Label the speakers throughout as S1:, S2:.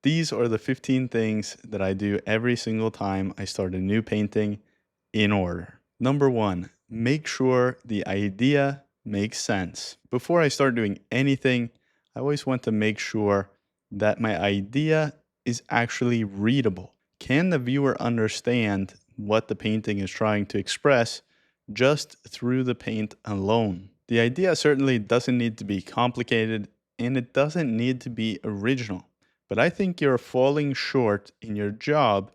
S1: These are the 15 things that I do every single time I start a new painting in order. Number one, make sure the idea makes sense. Before I start doing anything, I always want to make sure that my idea is actually readable. Can the viewer understand what the painting is trying to express just through the paint alone? The idea certainly doesn't need to be complicated and it doesn't need to be original. But I think you're falling short in your job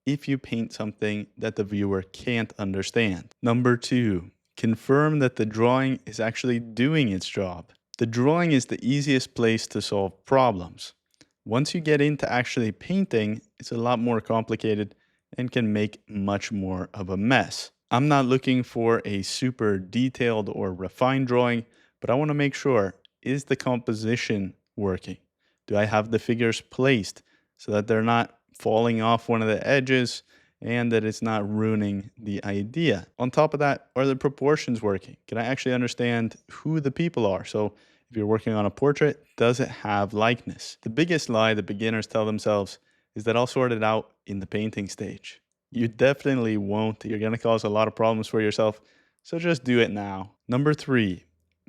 S1: if you paint something that the viewer can't understand. Number two, confirm that the drawing is actually doing its job. The drawing is the easiest place to solve problems. Once you get into actually painting, it's a lot more complicated and can make much more of a mess. I'm not looking for a super detailed or refined drawing, but I want to make sure, is the composition working? Do I have the figures placed so that they're not falling off one of the edges and that it's not ruining the idea? On top of that, are the proportions working? Can I actually understand who the people are? So if you're working on a portrait, does it have likeness? The biggest lie that beginners tell themselves is that I'll sort it out in the painting stage. You definitely won't. You're going to cause a lot of problems for yourself. So just do it now. Number three,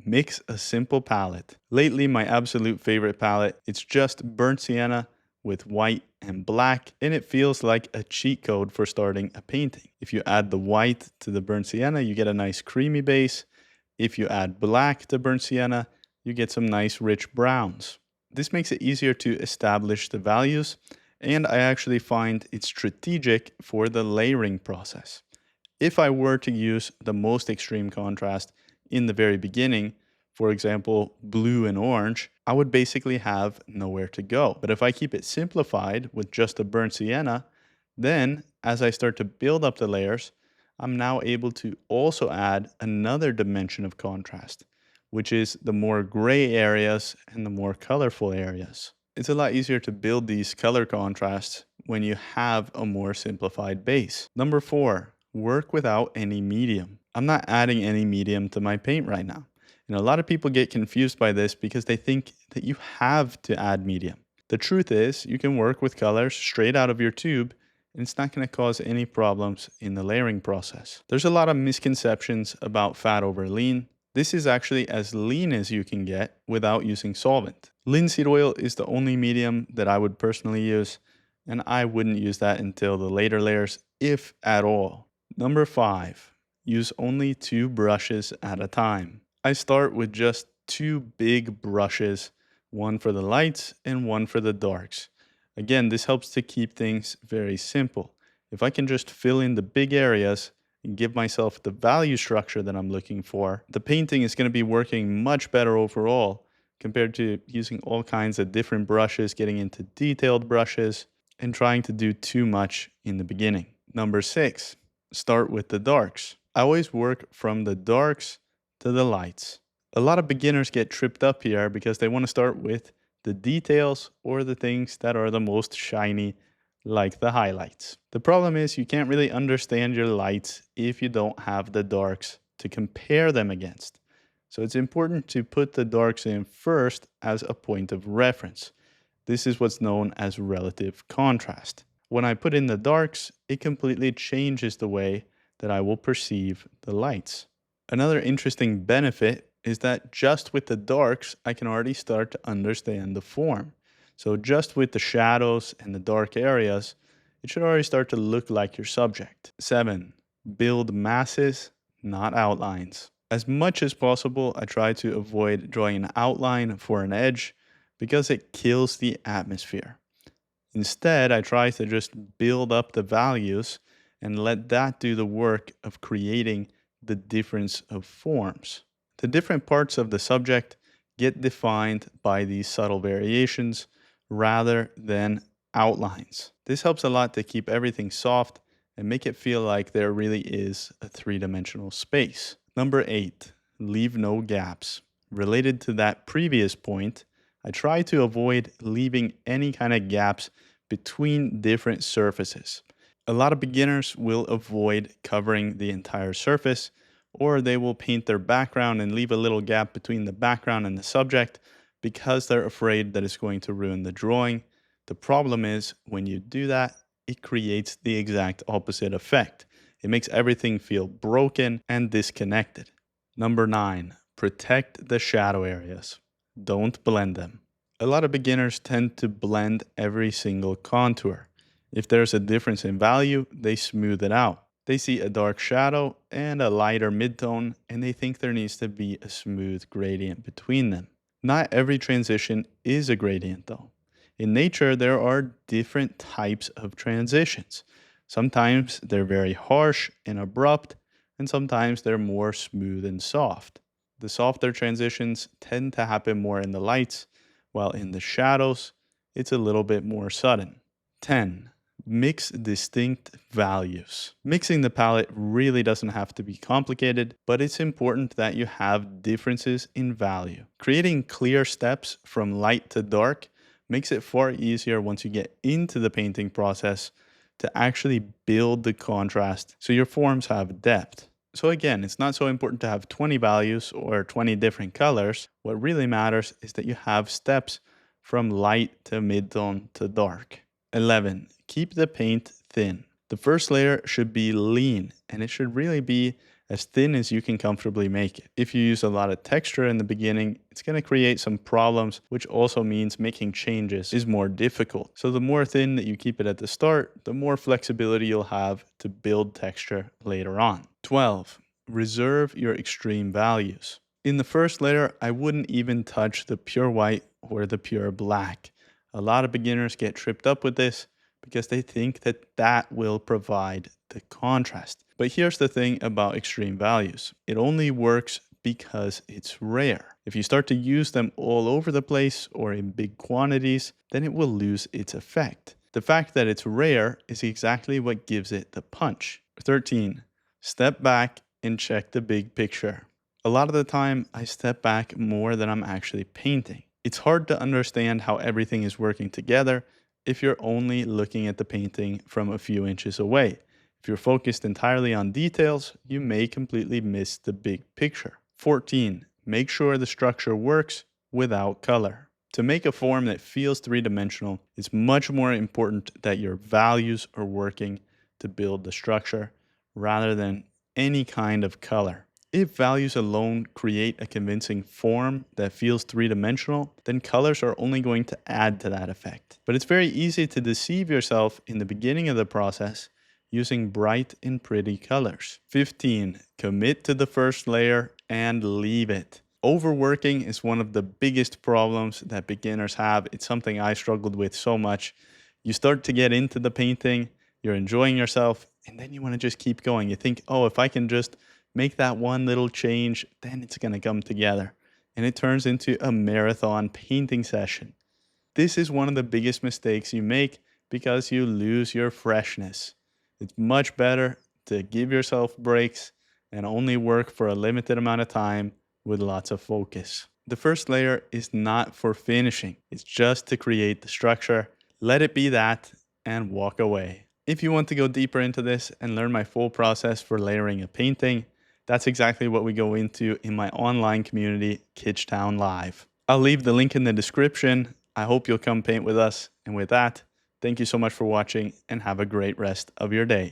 S1: mix a simple palette. Lately, my absolute favorite palette, it's just burnt sienna with white and black, and it feels like a cheat code for starting a painting. If you add the white to the burnt sienna, you get a nice creamy base. If you add black to burnt sienna, you get some nice rich browns. This makes it easier to establish the values, and I actually find it strategic for the layering process. If I were to use the most extreme contrast in the very beginning, for example, blue and orange, I would basically have nowhere to go. But if I keep it simplified with just a burnt sienna, then as I start to build up the layers, I'm now able to also add another dimension of contrast, which is the more gray areas and the more colorful areas. It's a lot easier to build these color contrasts when you have a more simplified base. Number four, work without any medium. I'm not adding any medium to my paint right now. And a lot of people get confused by this because they think that you have to add medium. The truth is, you can work with colors straight out of your tube and it's not going to cause any problems in the layering process. There's a lot of misconceptions about fat over lean. This is actually as lean as you can get without using solvent. Linseed oil is the only medium that I would personally use, and I wouldn't use that until the later layers, if at all. Number five, use only two brushes at a time. I start with just two big brushes, one for the lights and one for the darks. Again, this helps to keep things very simple. If I can just fill in the big areas and give myself the value structure that I'm looking for, the painting is going to be working much better overall compared to using all kinds of different brushes, getting into detailed brushes, and trying to do too much in the beginning. Number six, start with the darks. I always work from the darks to the lights. A lot of beginners get tripped up here because they want to start with the details or the things that are the most shiny, like the highlights. The problem is you can't really understand your lights if you don't have the darks to compare them against. So it's important to put the darks in first as a point of reference. This is what's known as relative contrast. When I put in the darks, it completely changes the way that I will perceive the lights. Another interesting benefit is that just with the darks, I can already start to understand the form. So just with the shadows and the dark areas, it should already start to look like your subject. 7. Build masses, not outlines. As much as possible, I try to avoid drawing an outline for an edge because it kills the atmosphere. Instead, I try to just build up the values and let that do the work of creating the difference of forms. The different parts of the subject get defined by these subtle variations rather than outlines. This helps a lot to keep everything soft and make it feel like there really is a three-dimensional space. Number 8, leave no gaps. Related to that previous point, I try to avoid leaving any kind of gaps between different surfaces. A lot of beginners will avoid covering the entire surface, or they will paint their background and leave a little gap between the background and the subject because they're afraid that it's going to ruin the drawing. The problem is when you do that, it creates the exact opposite effect. It makes everything feel broken and disconnected. Number 9, protect the shadow areas. Don't blend them. A lot of beginners tend to blend every single contour. If there's a difference in value, they smooth it out. They see a dark shadow and a lighter midtone, and they think there needs to be a smooth gradient between them. Not every transition is a gradient, though. In nature, there are different types of transitions. Sometimes they're very harsh and abrupt, and sometimes they're more smooth and soft. The softer transitions tend to happen more in the lights, while in the shadows, it's a little bit more sudden. 10. Mix distinct values. Mixing the palette really doesn't have to be complicated, but it's important that you have differences in value. Creating clear steps from light to dark makes it far easier once you get into the painting process to actually build the contrast so your forms have depth. So again, it's not so important to have 20 values or 20 different colors. What really matters is that you have steps from light to mid-tone to dark. 11. Keep the paint thin. The first layer should be lean, and it should really be as thin as you can comfortably make it. If you use a lot of texture in the beginning, it's going to create some problems, which also means making changes is more difficult. So the more thin that you keep it at the start, the more flexibility you'll have to build texture later on. 12. Reserve your extreme values. In the first layer, I wouldn't even touch the pure white or the pure black. A lot of beginners get tripped up with this because they think that that will provide the contrast. But here's the thing about extreme values. It only works because it's rare. If you start to use them all over the place or in big quantities, then it will lose its effect. The fact that it's rare is exactly what gives it the punch. 13. Step back and check the big picture. A lot of the time, I step back more than I'm actually painting. It's hard to understand how everything is working together if you're only looking at the painting from a few inches away. If you're focused entirely on details, you may completely miss the big picture. 14. Make sure the structure works without color. To make a form that feels three-dimensional, it's much more important that your values are working to build the structure rather than any kind of color. If values alone create a convincing form that feels three-dimensional, then colors are only going to add to that effect. But it's very easy to deceive yourself in the beginning of the process using bright and pretty colors. 15. Commit to the first layer and leave it. Overworking is one of the biggest problems that beginners have. It's something I struggled with so much. You start to get into the painting, you're enjoying yourself, and then you want to just keep going. You think, oh, if I can just make that one little change, then it's going to come together. And it turns into a marathon painting session. This is one of the biggest mistakes you make because you lose your freshness. It's much better to give yourself breaks and only work for a limited amount of time with lots of focus. The first layer is not for finishing. It's just to create the structure. Let it be that and walk away. If you want to go deeper into this and learn my full process for layering a painting, that's exactly what we go into in my online community, Kitschtown Live. I'll leave the link in the description. I hope you'll come paint with us. And with that, thank you so much for watching and have a great rest of your day.